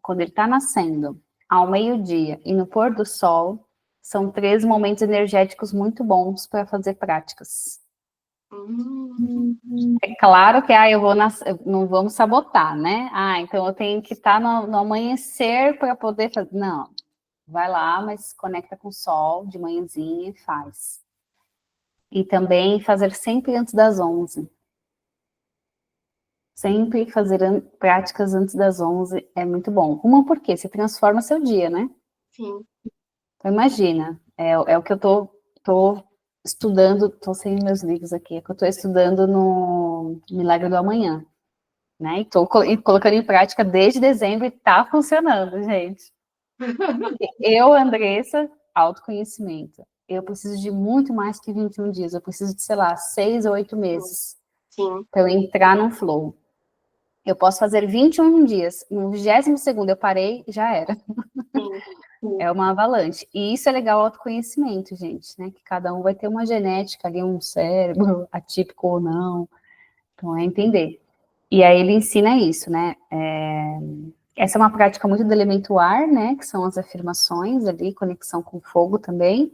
quando ele está nascendo, ao meio-dia e no pôr do sol, são 3 momentos energéticos muito bons para fazer práticas. Hum, É claro que não vamos sabotar, né? Ah, então eu tenho que estar no amanhecer para poder fazer. Não, vai lá, mas conecta com o sol de manhãzinha e faz. E também fazer sempre antes das 11. Sempre fazer práticas antes das 11 é muito bom. Uma porque você transforma seu dia, né? sim. Então imagina, é o que eu tô estudando, tô sem meus livros aqui, é o que eu tô estudando no Milagre do Amanhã, né? E tô colocando em prática desde dezembro e tá funcionando, gente. Eu, Andressa, autoconhecimento. Eu preciso de muito mais que 21 dias. Eu preciso de, sei lá, 6 ou 8 meses Sim, para eu entrar no flow. Eu posso fazer 21 dias. No 22º eu parei, já era. sim, sim, É uma avalanche. E isso é legal, autoconhecimento, gente, né? Que cada um vai ter uma genética ali, um cérebro atípico ou não. Então é entender. E aí ele ensina isso, né? Essa é uma prática muito do elemento ar, né? Que são as afirmações ali, conexão com o fogo também,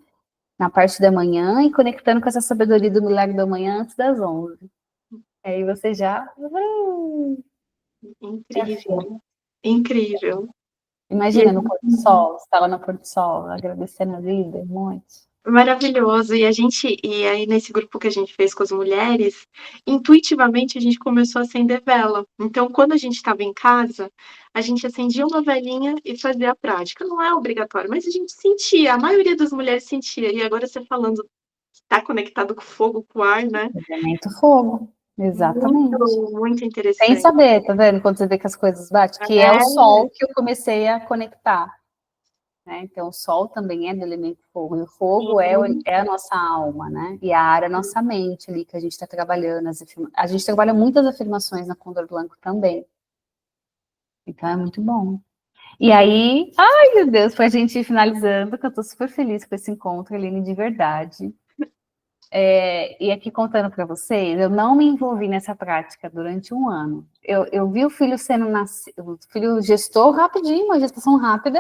na parte da manhã, e conectando com essa sabedoria do milagre da manhã antes das 11. Aí você já afirma. incrível, incrível. E Imagina no pôr do sol, você está lá no pôr do sol, agradecendo a vida, um monte. Maravilhoso. E aí nesse grupo que a gente fez com as mulheres, intuitivamente a gente começou a acender vela. Então, quando a gente estava em casa, a gente acendia uma velinha e fazia a prática. Não é obrigatório, mas a gente sentia, a maioria das mulheres sentia. E agora você falando que está conectado com o fogo, com o ar, né? Elemento fogo, exatamente. Muito Sem interessante. saber, tá vendo? Quando você vê que as coisas batem, que é o É, sol que eu comecei a conectar, né? Então, o sol também é do elemento fogo, e o fogo sim, é a nossa alma, né? E a ar é a nossa mente ali, que a gente está trabalhando. A gente trabalha muitas afirmações na Condor Blanco também. Então, é muito bom. E aí, ai meu Deus, pra gente ir finalizando, que eu tô super feliz com esse encontro, Eline, de verdade. E aqui contando para vocês, eu não me envolvi nessa prática durante um ano. Eu vi o filho sendo nascido, o filho gestou rapidinho, uma gestação rápida,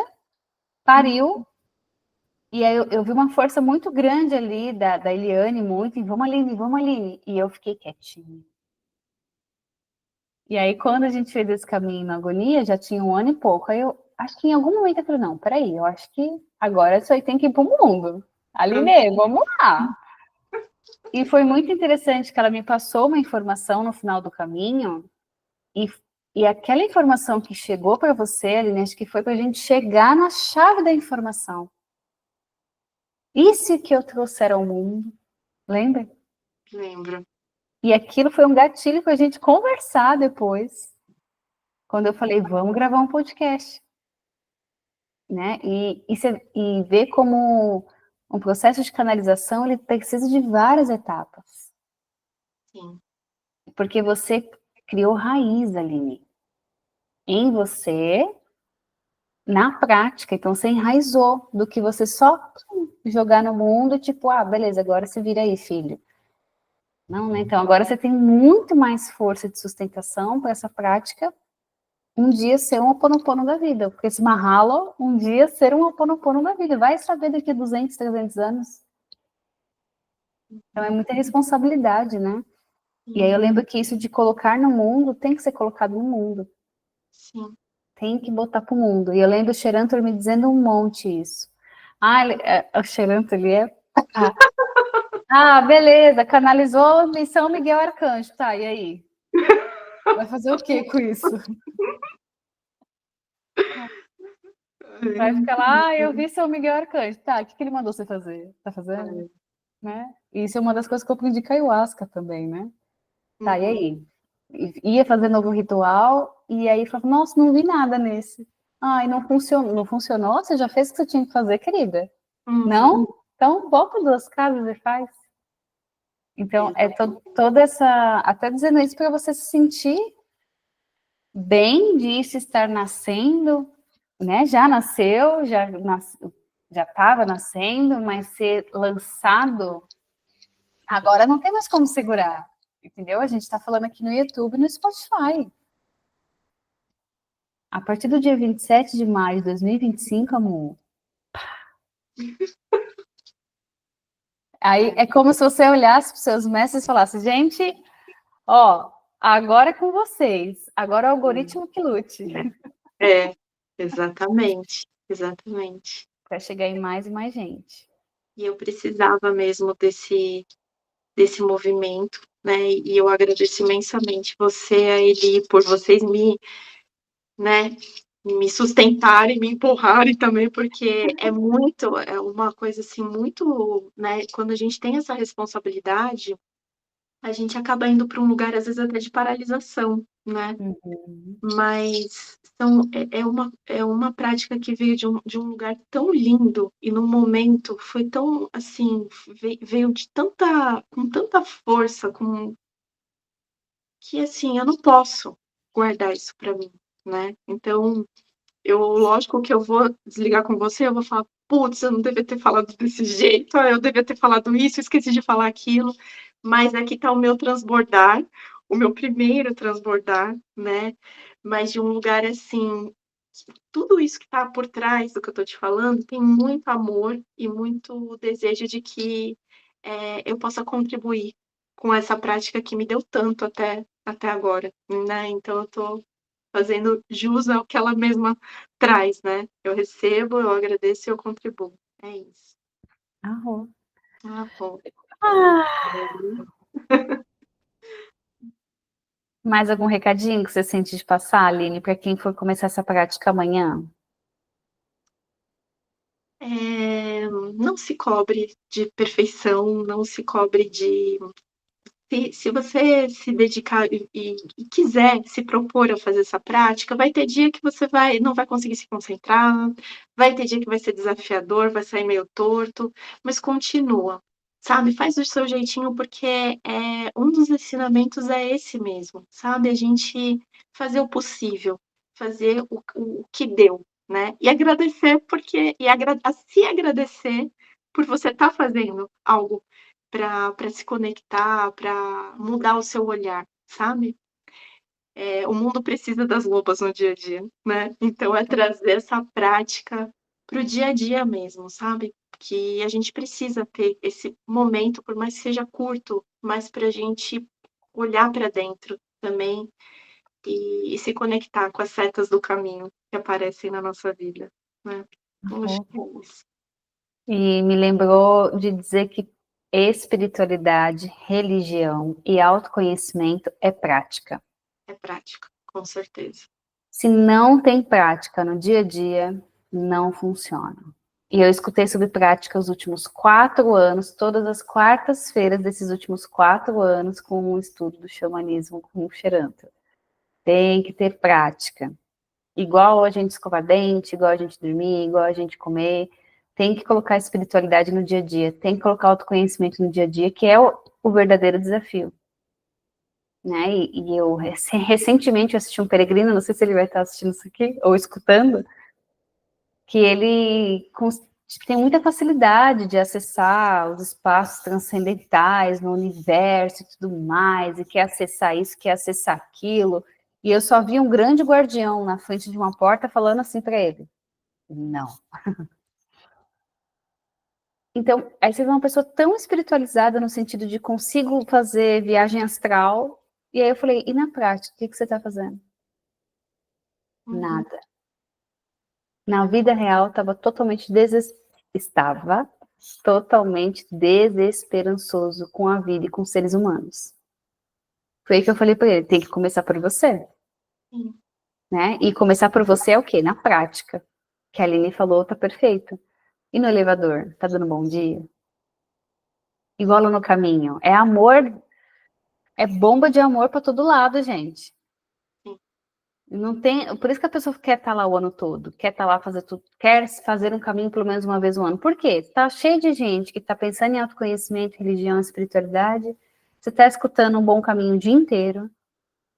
pariu, e aí eu vi uma força muito grande ali da Eliane, muito, e vamos Aline, e eu fiquei quietinha. E aí, quando a gente fez esse caminho na agonia, já tinha um ano e pouco, aí eu acho que em algum momento eu falei, não, peraí, eu acho que agora isso aí tem que ir pro mundo. Aline, vamos lá. E foi muito interessante que ela me passou uma informação no final do caminho, e, e aquela informação que chegou para você, Aline, acho que foi para a gente chegar na chave da informação. Isso que eu trouxer ao mundo, lembra? lembro. E aquilo foi um gatilho para a gente conversar depois, quando eu falei, vamos gravar um podcast, né? E ver como um processo de canalização ele precisa de várias etapas, Sim, porque você criou raiz, Aline, em você, na prática. Então, você enraizou do que você só jogar no mundo, tipo, ah, beleza, agora você vira aí, filho. Não, né? Então, agora você tem muito mais força de sustentação para essa prática um dia ser um oponopono da vida. Porque esse Mahalo, um dia ser um oponopono da vida. Vai saber daqui a 200, 300 anos. Então, é muita responsabilidade, né? E aí eu sim, lembro que isso de colocar no mundo tem que ser colocado no mundo. sim. Tem que botar para o mundo. E eu lembro o Xerantor me dizendo um monte isso. Ah, o Xerantor, ele é... Beleza, canalizou missão Miguel Arcanjo. Tá, e aí? Vai fazer o que com isso? Vai ficar lá, eu vi seu Miguel Arcanjo. Tá, o que ele mandou você fazer? Tá fazendo? Né? Isso é uma das coisas que eu aprendi com a ayahuasca também, né? Tá, e Uhum, aí? Ia fazer novo ritual, e aí falava, nossa, não vi nada nesse. Ai, não funcionou. Não funcionou? Você já fez o que você tinha que fazer, querida? uhum, Não? Então, bota duas casas e faz. Então, é exato. toda essa. Até dizendo isso para você se sentir bem disso estar nascendo, né? Já nasceu, já estava nascendo, mas ser lançado, agora não tem mais como segurar, entendeu? A gente está falando aqui no YouTube e no Spotify. A partir do dia 27 de maio de 2025, amor, aí é como se você olhasse para os seus mestres e falasse, gente, ó, agora é com vocês, agora é o algoritmo que lute, É, exatamente, exatamente. para chegar em mais e mais gente. E eu precisava mesmo desse movimento, né, e eu agradeço imensamente você, a Eli, por vocês né, me sustentarem, me empurrarem também, porque é uma coisa, assim, muito, né, quando a gente tem essa responsabilidade, a gente acaba indo para um lugar, às vezes, até de paralisação, né. Uhum. Mas é uma prática que veio de um lugar tão lindo e num momento foi tão, assim, veio de tanta com tanta força, com que, assim, eu não posso guardar isso para mim, né. Então, lógico que eu vou desligar com você, eu vou falar: "Putz, eu não devia ter falado desse jeito, eu devia ter falado isso, esqueci de falar aquilo", mas aqui está o meu transbordar, o meu primeiro transbordar, né, mas de um lugar, assim, tudo isso que está por trás do que eu estou te falando tem muito amor e muito desejo de que, eu possa contribuir com essa prática que me deu tanto até agora, né, então eu estou fazendo jus ao que ela mesma traz, né. Eu recebo, eu agradeço e eu contribuo. É isso. Arrou. Arrou. Mais algum recadinho que você sente de passar, Aline, para quem for começar essa prática amanhã? Não se cobre de perfeição, não se cobre de. Se você se dedicar e quiser se propor a fazer essa prática, vai ter dia que você não vai conseguir se concentrar, vai ter dia que vai ser desafiador, vai sair meio torto, mas continua, sabe? Faz do seu jeitinho, porque um dos ensinamentos é esse mesmo, sabe? A gente fazer o possível, fazer o que deu, né? E agradecer se agradecer por você estar fazendo algo para se conectar, para mudar o seu olhar, sabe? O mundo precisa das lobas no dia a dia, né? Então é trazer essa prática para o dia a dia mesmo, sabe? Que a gente precisa ter esse momento, por mais que seja curto, mas para a gente olhar para dentro também e se conectar com as setas do caminho que aparecem na nossa vida, né? Então, acho que é isso. E me lembrou de dizer que espiritualidade, religião e autoconhecimento é prática. É prática, com certeza. Se não tem prática no dia a dia, não funciona. E eu escutei sobre prática os últimos 4 anos, todas as quartas-feiras desses últimos 4 anos, com um estudo do xamanismo com o Xeranta. Tem que ter prática. Igual a gente escovar dente, igual a gente dormir, igual a gente comer. Tem que colocar espiritualidade no dia a dia, tem que colocar autoconhecimento no dia a dia, que é o verdadeiro desafio. Né? E eu recentemente assisti um peregrino, não sei se ele vai estar assistindo isso aqui, ou escutando, que ele tem muita facilidade de acessar os espaços transcendentais no universo e tudo mais, e quer acessar isso, quer acessar aquilo, e eu só vi um grande guardião na frente de uma porta falando assim para ele, não. Então, aí você vê uma pessoa tão espiritualizada no sentido de consigo fazer viagem astral, e aí eu falei, e na prática, o que você está fazendo? Uhum. Nada. Na vida real, estava totalmente desesperançoso com a vida e com os seres humanos. Foi aí que eu falei para ele, tem que começar por você, Sim. né? E começar por você é o quê? Na prática. Que a Aline falou, tá perfeito. E no elevador, tá dando bom dia? Igual no caminho. É amor, é bomba de amor para todo lado, gente. Sim. Não tem, por isso que a pessoa quer estar lá o ano todo, quer estar lá fazer tudo, quer fazer um caminho pelo menos uma vez no ano. Por quê? Está cheio de gente que está pensando em autoconhecimento, religião, espiritualidade. Você está escutando um bom caminho o dia inteiro.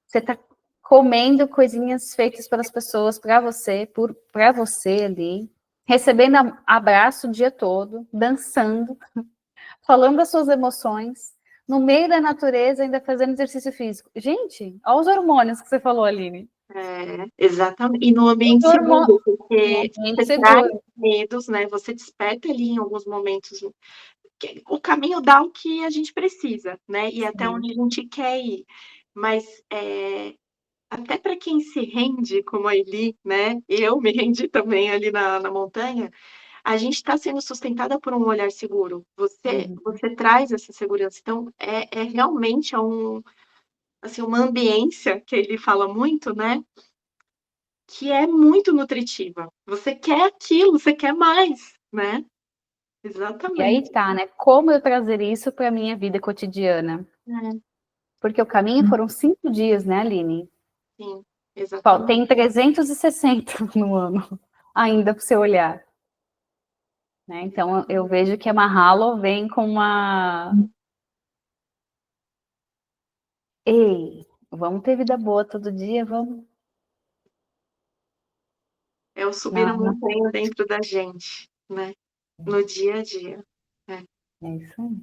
Você está comendo coisinhas feitas pelas pessoas para você ali, recebendo abraço o dia todo, dançando, falando das suas emoções, no meio da natureza, ainda fazendo exercício físico. Gente, olha os hormônios que você falou, Aline. Exatamente. E no ambiente Hormônio seguro, no porque ambiente você traz seguro. medos, né? Você desperta ali em alguns momentos. O caminho dá o que a gente precisa, né? E até Sim. onde a gente quer ir. Mas até para quem se rende, como a Eli, né? Eu me rendi também ali na montanha. A gente está sendo sustentada por um olhar seguro. Uhum. Você traz essa segurança. Então, realmente assim, uma ambiência que ele fala muito, né? Que é muito nutritiva. Você quer aquilo, você quer mais, né? E aí Exatamente. tá, né? Como eu trazer isso para minha vida cotidiana? É, Porque o caminho foram 5 dias, né, Aline? sim, exatamente. Tem 360 no ano ainda para você olhar. Né? Então eu vejo que a Mahalo vem com uma. Ei, vamos ter vida boa todo dia, vamos. É o subir a Não, não. montanha dentro da gente, né? No dia a dia. É. É isso aí.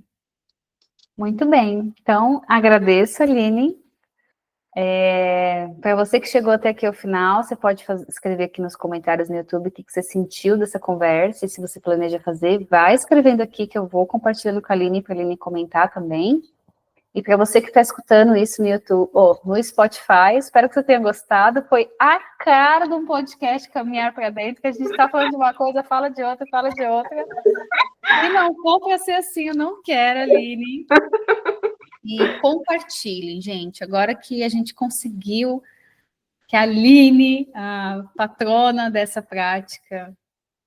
Muito bem. Então, agradeço, Aline. Para você que chegou até aqui ao final, você pode escrever aqui nos comentários no YouTube o que você sentiu dessa conversa, e se você planeja fazer, vai escrevendo aqui que eu vou compartilhando com a Aline para a Aline comentar também. E para você que está escutando isso no YouTube, ou no Spotify, espero que você tenha gostado. Foi a cara de um podcast Caminhar para Dentro, que a gente está falando de uma coisa, fala de outra, fala de outra. E não marcou para ser assim, eu não quero, Aline. E compartilhem, gente. Agora que a gente conseguiu, que a Aline, a patrona dessa prática,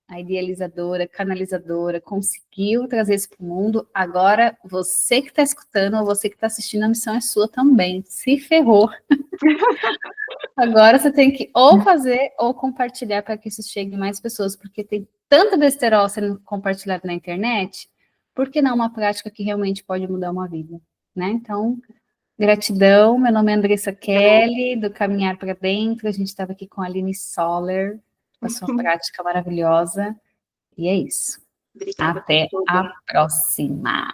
a idealizadora, canalizadora, conseguiu trazer isso para o mundo. Agora, você que está escutando, ou você que está assistindo, a missão é sua também. Se ferrou. Agora você tem que ou fazer ou compartilhar para que isso chegue a mais pessoas, porque tem tanta besterol sendo compartilhado na internet, por que não uma prática que realmente pode mudar uma vida, né? Então, gratidão. Meu nome é Andressa Kelly, do Caminhar para Dentro. A gente estava aqui com a Aline Soller, com a sua prática maravilhosa. E é isso. Obrigada por Até tudo. a próxima.